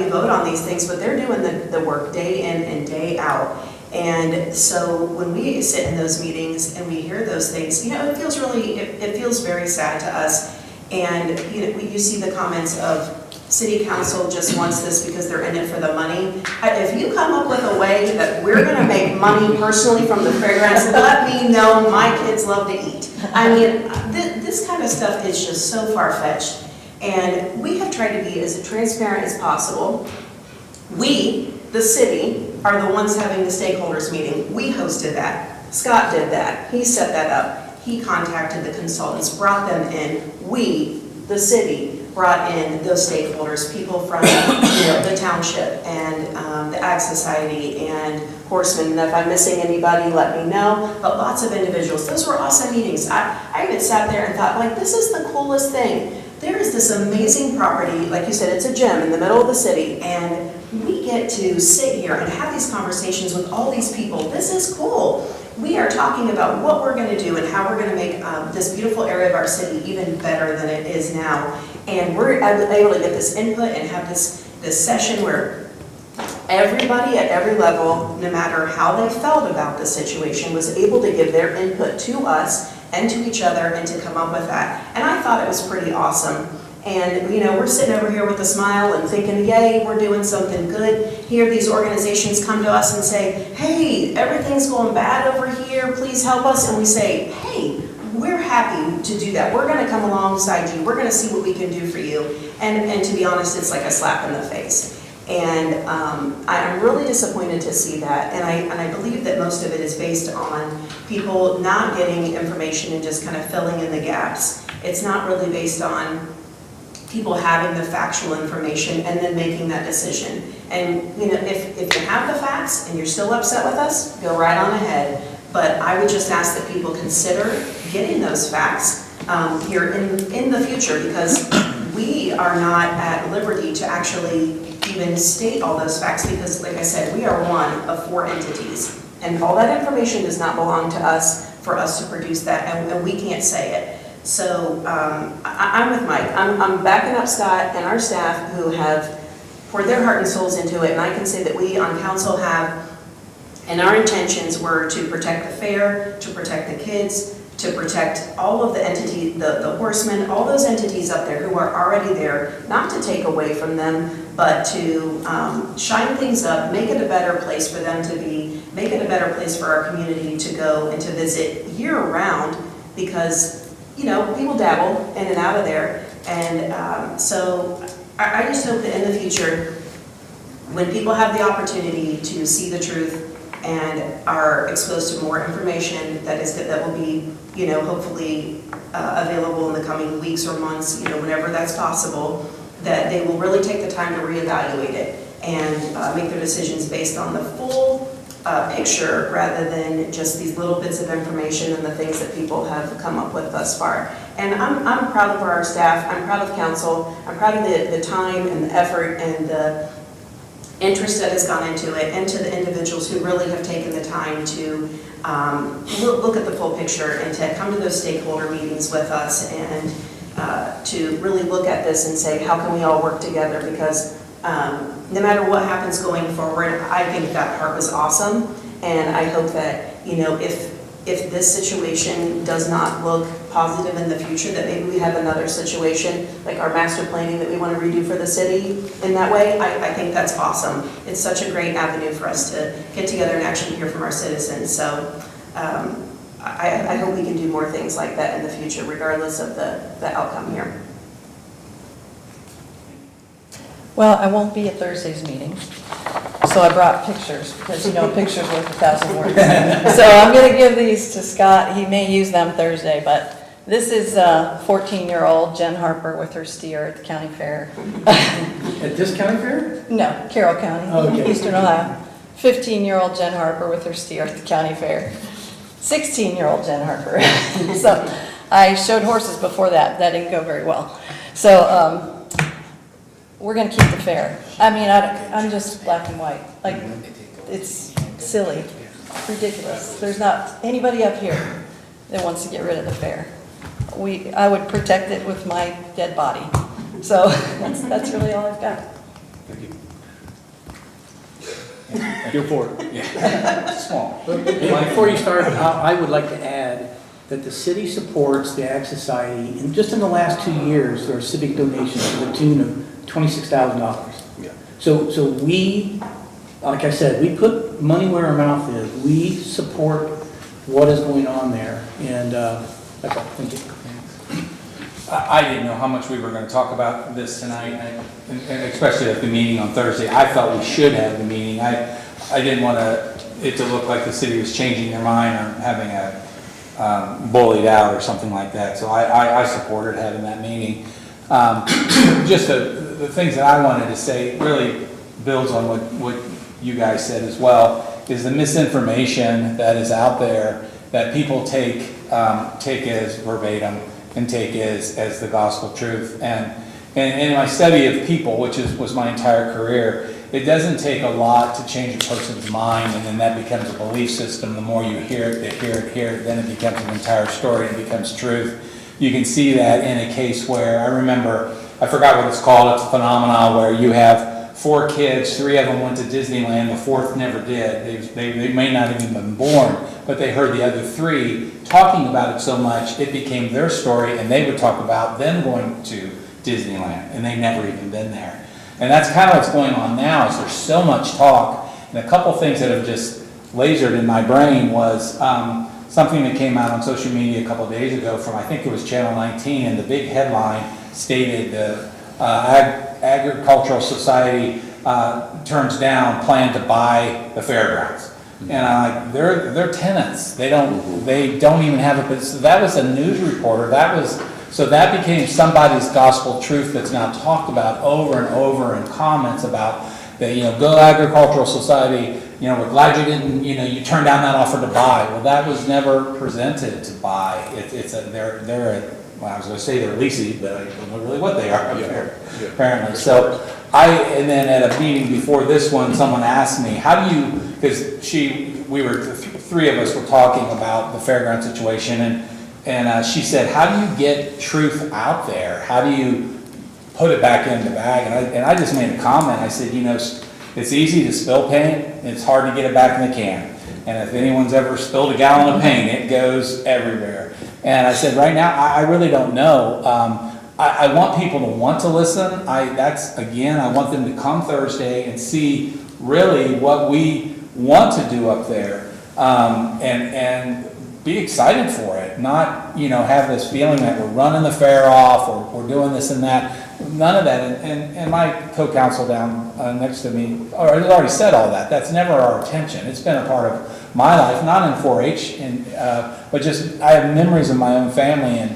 vote on these things, but they're doing the work day in and day out. And so when we sit in those meetings and we hear those things, it feels very sad to us. And you see the comments of city council just wants this because they're in it for the money. If you come up with a way that we're going to make money personally from the fairgrounds, let me know. My kids love to eat. I mean, this kind of stuff is just so far-fetched. And we have tried to be as transparent as possible. We, the city, are the ones having the stakeholders meeting. We hosted that. Scott did that. He set that up. He contacted the consultants, brought them in. We, the city, brought in those stakeholders, people from the township and the Ag Society and Horsemen. And if I'm missing anybody, let me know. But lots of individuals. Those were awesome meetings. I even sat there and thought, this is the coolest thing. There is this amazing property, like you said, it's a gym in the middle of the city, and we get to sit here and have these conversations with all these people. This is cool. We are talking about what we're going to do and how we're going to make this beautiful area of our city even better than it is now. And we're able to get this input and have this session where everybody at every level, no matter how they felt about the situation, was able to give their input to us and to each other and to come up with that. And I thought it was pretty awesome. And, we're sitting over here with a smile and thinking, yay, we're doing something good. Here, these organizations come to us and say, hey, everything's going bad over here, please help us. And we say, hey, we're happy to do that. We're going to come alongside you. We're going to see what we can do for you. And to be honest, it's like a slap in the face. And I'm really disappointed to see that. And I believe that most of it is based on people not getting information and just kind of filling in the gaps. It's not really based on people having the factual information and then making that decision. And if you have the facts and you're still upset with us, go right on ahead. But I would just ask that people consider getting those facts here in the future, because we are not at liberty to actually even state all those facts, because like I said, we are one of 4 entities. And all that information does not belong to us for us to produce that, and we can't say it. So I'm with Mike. I'm backing up Scott and our staff who have poured their heart and souls into it, and I can say that we on council have, and our intentions were to protect the fair, to protect the kids, to protect all of the entities, the horsemen, all those entities up there who are already there, not to take away from them, but to shine things up, make it a better place for them to be, make it a better place for our community to go and to visit year-round, because, you know, people dabble in and out of there. And so I just hope that in the future, when people have the opportunity to see the truth and are exposed to more information that will be, you know, hopefully available in the coming weeks or months, you know, whenever that's possible, that they will really take the time to reevaluate it and make their decisions based on the full picture rather than just these little bits of information and the things that people have come up with thus far. And I'm proud of our staff, I'm proud of council, I'm proud of the time and the effort and the interest that has gone into it, and to the individuals who really have taken the time to look at the full picture and to come to those stakeholder meetings with us and to really look at this and say, how can we all work together? Because no matter what happens going forward, I think that part was awesome, and I hope that, you know, if this situation does not look positive in the future, that maybe we have another situation, like our master planning that we want to redo for the city in that way, I think that's awesome. It's such a great avenue for us to get together and actually hear from our citizens. So I hope we can do more things like that in the future, regardless of the outcome here. Well, I won't be at Thursday's meeting, so I brought pictures, because you know, pictures worth 1,000 words. So I'm gonna give these to Scott, he may use them Thursday, but this is 14-year-old Jen Harper with her steer at the county fair. At this county fair? No, Carroll County, Okay. Eastern Ohio. 15-year-old Jen Harper with her steer at the county fair. 16-year-old Jen Harper. So I showed horses before that didn't go very well. So we're gonna keep the fair. I mean, I'm just black and white. Like, it's silly, ridiculous. There's not anybody up here that wants to get rid of the fair. I would protect it with my dead body. So that's really all I've got. Go for it. Small. Before you start, I would like to add that the city supports the Ag Society, and just in the last 2 years, there are civic donations to the tune of $26,000. Yeah. So we, like I said, we put money where our mouth is. We support what is going on there, and that's all. Thank you. I didn't know how much we were going to talk about this tonight, and especially at the meeting on Thursday. I felt we should have the meeting. I didn't want it to look like the city was changing their mind or having a bullied out or something like that. So I supported having that meeting. Just the things that I wanted to say really builds on what you guys said as well, is the misinformation that is out there that people take as verbatim and take as the gospel truth. And in my study of people, which was my entire career, it doesn't take a lot to change a person's mind, and then that becomes a belief system. The more you hear it, then it becomes an entire story and it becomes truth. You can see that in a case where, I remember, I forgot what it's called, it's a phenomenon where you have 4 kids, 3 of them went to Disneyland, the 4th never did. They may not have even been born, but they heard the other 3 talking about it so much, it became their story, and they would talk about them going to Disneyland, and they never even been there. And that's kind of what's going on now, is there's so much talk, and a couple things that have just lasered in my brain was something that came out on social media a couple of days ago from, I think it was Channel 19, and the big headline stated the Agricultural Society turns down plan to buy the fairgrounds. And I'm like, they're tenants. They don't even have a, but that was a news reporter. So that became somebody's gospel truth that's now talked about over and over in comments about that, you know, go Agricultural Society, we're glad you didn't, you turned down that offer to buy. Well, that was never presented to buy. Well, I was gonna say they're leasing, but I don't know really what they are apparently. So and then at a meeting before this one, someone asked me, how do you, because the three of us were talking about the fairground situation, and she said, how do you get truth out there? How do you put it back in the bag? And I just made a comment. I said, it's easy to spill paint. It's hard to get it back in the can. And if anyone's ever spilled a gallon of paint, it goes everywhere. And I said, right now, I really don't know. I want people to want to listen. I want them to come Thursday and see really what we want to do up there, and be excited for it. Not, have this feeling that we're running the fair off or we're doing this and that. None of that. And my co-counsel down next to me has already said all that. That's never our intention. It's been a part of my life, not in 4-H, but just I have memories of my own family and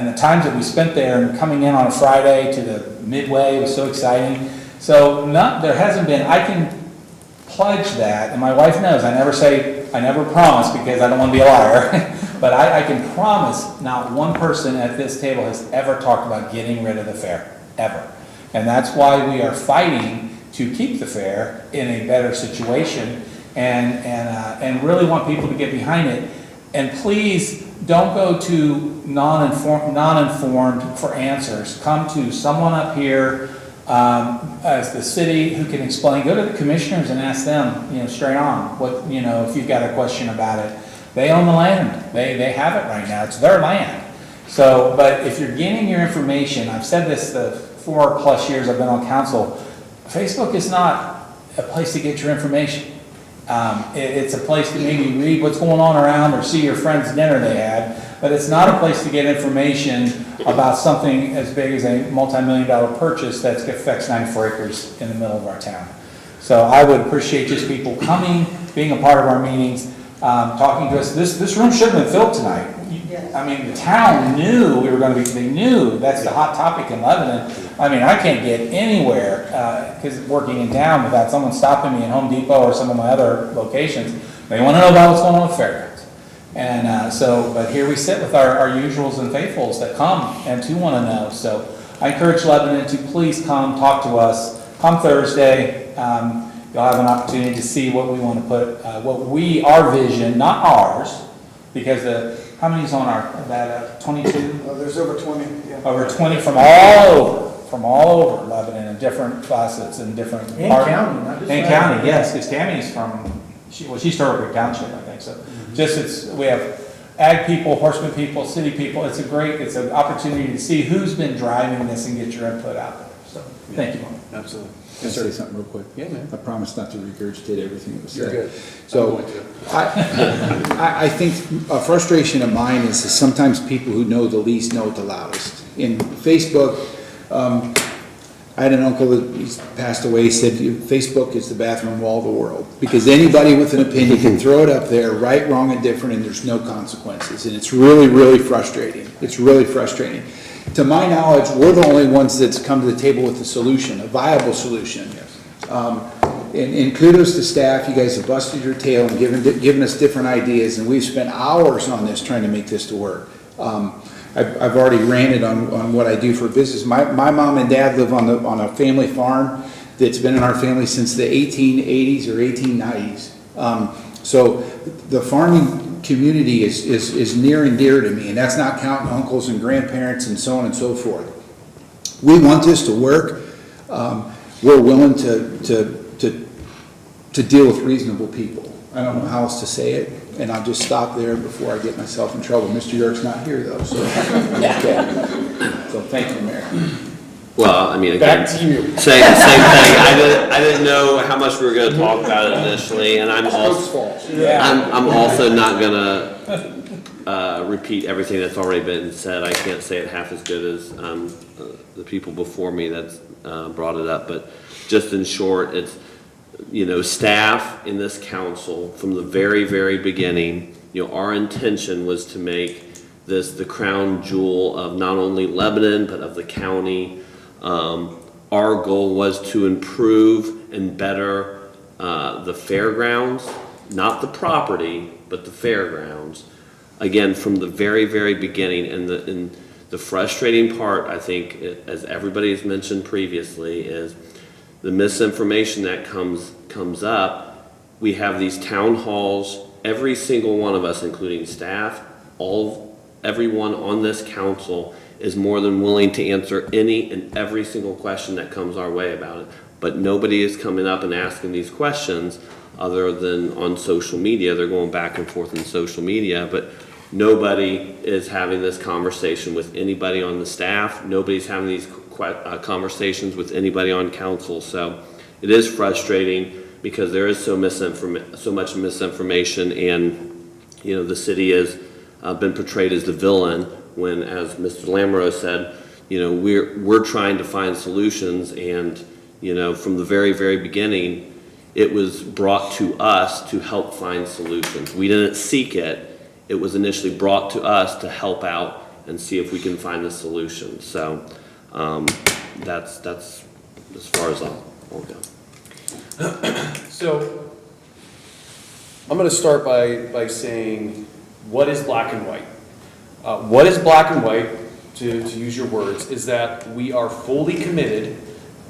the times that we spent there, and coming in on a Friday to the Midway was so exciting. So there hasn't been. I can pledge that, and my wife knows. I never promise because I don't want to be a liar. But I can promise not one person at this table has ever talked about getting rid of the fair, ever. And that's why we are fighting to keep the fair in a better situation, and really want people to get behind it. And please don't go to non-informed for answers. Come to someone up here as the city who can explain. Go to the commissioners and ask them, straight on, what, if you've got a question about it. They own the land. They have it right now. It's their land. So, but if you're getting your information, I've said this the 4+ years I've been on council, Facebook is not a place to get your information. It's a place to maybe read what's going on around or see your friend's dinner they had, but it's not a place to get information about something as big as a multi-million-dollar purchase that affects 94 acres in the middle of our town. So I would appreciate just people coming, being a part of our meetings, talking to us. This room should have been filled tonight. I mean, the town knew we were going to be, they knew that's the hot topic in Lebanon. I mean, I can't get anywhere, because working in town without someone stopping me in Home Depot or some of my other locations. They want to know about what's going on with fairgrounds. And but here we sit with our usuals and faithfuls that come and to want to know. So I encourage Lebanon to please come talk to us. Come Thursday. You'll have an opportunity to see what we want to put, our vision, not ours, because how many's on that 22? There's over 20, yeah. Over 20 from all over Lebanon in different facets and different. And county, not just And Lebanon. county, yes, because Tammy's she's Turtle Township, I think, so. We have ag people, horseman people, city people. It's an opportunity to see who's been driving this and get your input out there. So, thank you. Absolutely. Can I say something real quick? Yeah, man. I promise not to regurgitate everything that was said. You're good. So, I'm going to. I think a frustration of mine is sometimes people who know the least know it the loudest. In Facebook, I had an uncle that he's passed away, said Facebook is the bathroom wall of the world. Because anybody with an opinion can throw it up there, right, wrong, and different, and there's no consequences. And it's really, really frustrating. It's really frustrating. To my knowledge, we're the only ones that's come to the table with a solution, a viable solution. And kudos to staff, you guys have busted your tail and given us different ideas, and we've spent hours on this trying to make this to work. I've already ranted on what I do for business. My mom and dad live on a family farm that's been in our family since the 1880s or 1890s. So the farming community is near and dear to me, and that's not counting uncles and grandparents and so on and so forth. We want this to work. We're willing to deal with reasonable people. I don't know how else to say it, and I'll just stop there before I get myself in trouble. Mr. York's not here though, so. So thank you, Mayor. Well, I mean, again, Back to you. same thing. I didn't know how much we were going to talk about it initially, and I'm also not going to repeat everything that's already been said. I can't say it half as good as the people before me that's brought it up, but just in short, it's, staff in this council from the very, very beginning, our intention was to make this the crown jewel of not only Lebanon, but of the county. Our goal was to improve and better the fairgrounds, not the property, but the fairgrounds. Again, from the very, very beginning, and the frustrating part, I think, as everybody has mentioned previously, is the misinformation that comes up. We have these town halls, every single one of us, including staff, everyone on this council is more than willing to answer any and every single question that comes our way about it. But nobody is coming up and asking these questions other than on social media. They're going back and forth on social media, but nobody is having this conversation with anybody on the staff. Nobody's having these conversations with anybody on council. So it is frustrating because there is so much misinformation, and the city has been portrayed as the villain when, as Mr. Lamoureux said, we're trying to find solutions, and from the very, very beginning, it was brought to us to help find solutions. We didn't seek it. It was initially brought to us to help out and see if we can find the solution. So that's as far as I'll go. So I'm going to start by saying, what is black and white? What is black and white, to use your words, is that we are fully committed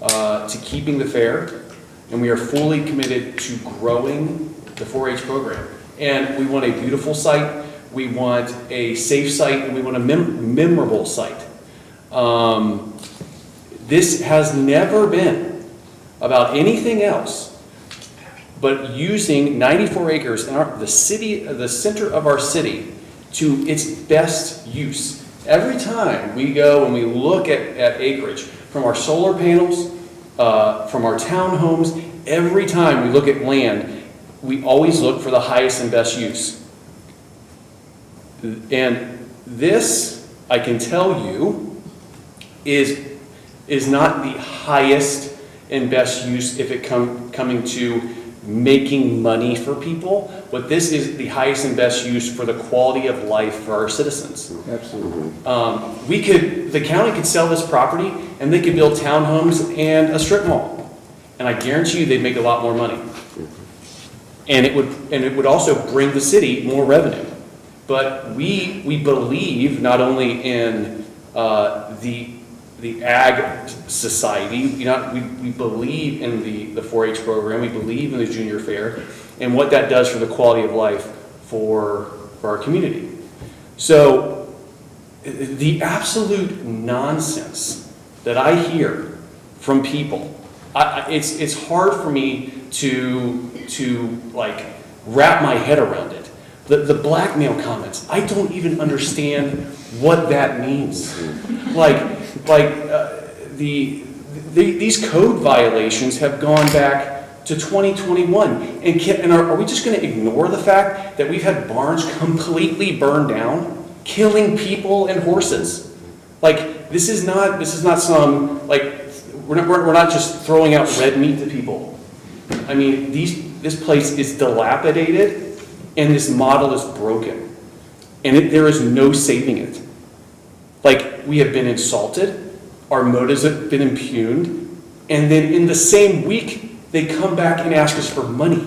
to keeping the fair, and we are fully committed to growing the 4-H program. And we want a beautiful site, we want a safe site, and we want a memorable site. This has never been about anything else but using 94 acres in the center of our city, to its best use. Every time we go and we look at acreage, from our solar panels, from our townhomes, every time we look at land, we always look for the highest and best use. And this, I can tell you, is not the highest and best use if it coming to making money for people, but this is the highest and best use for the quality of life for our citizens. Absolutely. The county could sell this property and they could build townhomes and a strip mall, and I guarantee you they'd make a lot more money. And it would also bring the city more revenue. But we believe not only in the ag society, we believe in the 4-H program, we believe in the junior fair, and what that does for the quality of life for our community. So the absolute nonsense that I hear from people, it's hard for me to like wrap my head around it. The blackmail comments, I don't even understand what that means. These code violations have gone back to 2021, and are we just going to ignore the fact that we've had barns completely burned down, killing people and horses? This is not some, we're not just throwing out red meat to people. I mean, this place is dilapidated, and this model is broken, and there is no saving it. We have been insulted, our motives have been impugned, and then in the same week, they come back and ask us for money.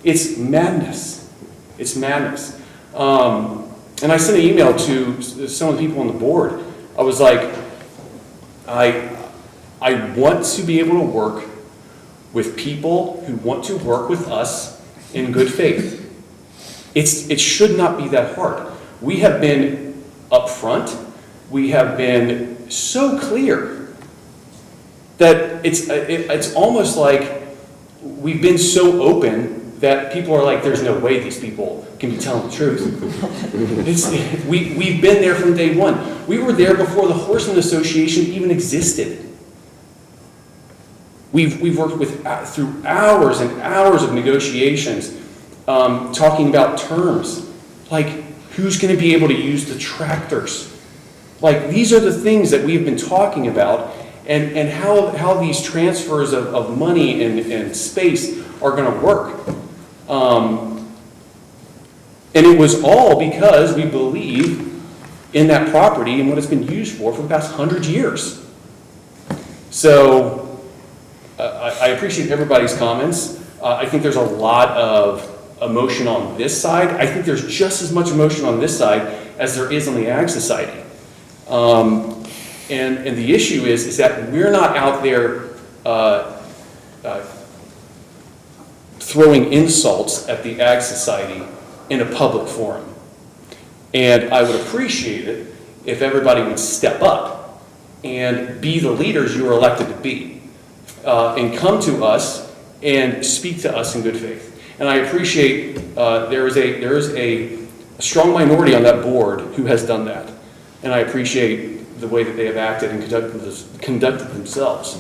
It's madness. It's madness. And I sent an email to some of the people on the board. I was like, I want to be able to work with people who want to work with us in good faith. It should not be that hard. We have been upfront. We have been so clear that it's almost like we've been so open that people are like, there's no way these people can be telling the truth. We've been there from day one. We were there before the Horseman Association even existed. We've worked through hours and hours of negotiations, talking about terms, like who's going to be able to use the tractors. These are the things that we've been talking about, and how these transfers of money and space are going to work. And it was all because we believe in that property and what it's been used for the past 100 years. So I appreciate everybody's comments. I think there's a lot of emotion on this side. I think there's just as much emotion on this side as there is on the Ag Society. And the issue is that we're not out there throwing insults at the Ag Society in a public forum. And I would appreciate it if everybody would step up and be the leaders you were elected to be, and come to us and speak to us in good faith. And I appreciate there is a strong minority on that board who has done that. And I appreciate the way that they have acted and conducted themselves.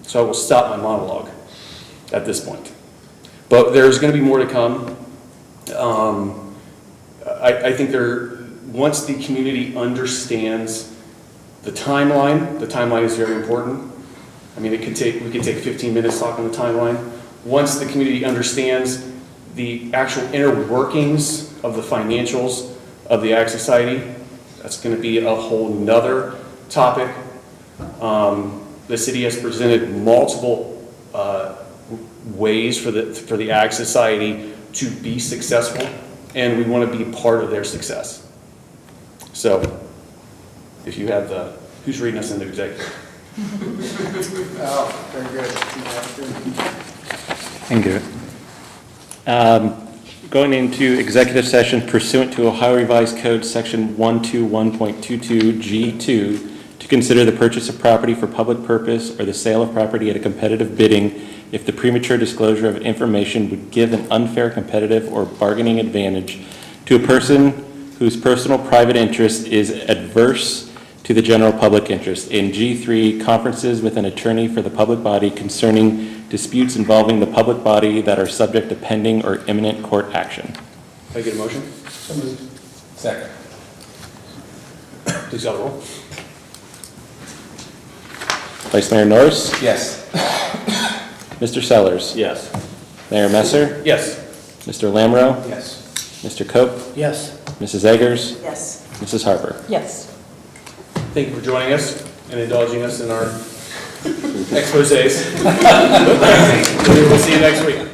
So I will stop my monologue at this point. But there's going to be more to come. I think once the community understands the timeline is very important. I mean, we could take 15 minutes talking the timeline. Once the community understands the actual inner workings of the financials of the Ag Society, that's going to be a whole nother topic. The city has presented multiple ways for the Ag Society to be successful, and we want to be part of their success. So, if you have who's reading us into executive? Oh, very good. I can do it. Going into executive session pursuant to Ohio Revised Code Section 121.22G2 to consider the purchase of property for public purpose or the sale of property at a competitive bidding if the premature disclosure of information would give an unfair competitive or bargaining advantage to a person whose personal private interest is adverse to the general public interest. In G3, conferences with an attorney for the public body concerning disputes involving the public body that are subject to pending or imminent court action. Can I get a motion? Second. Please call the roll. Vice Mayor Norris? Yes. Mr. Sellers? Yes. Mayor Messer? Yes. Mr. Lamro? Yes. Mr. Cope? Yes. Mrs. Eggers? Yes. Mrs. Harper? Yes. Thank you for joining us and indulging us in our exposés. We'll see you next week.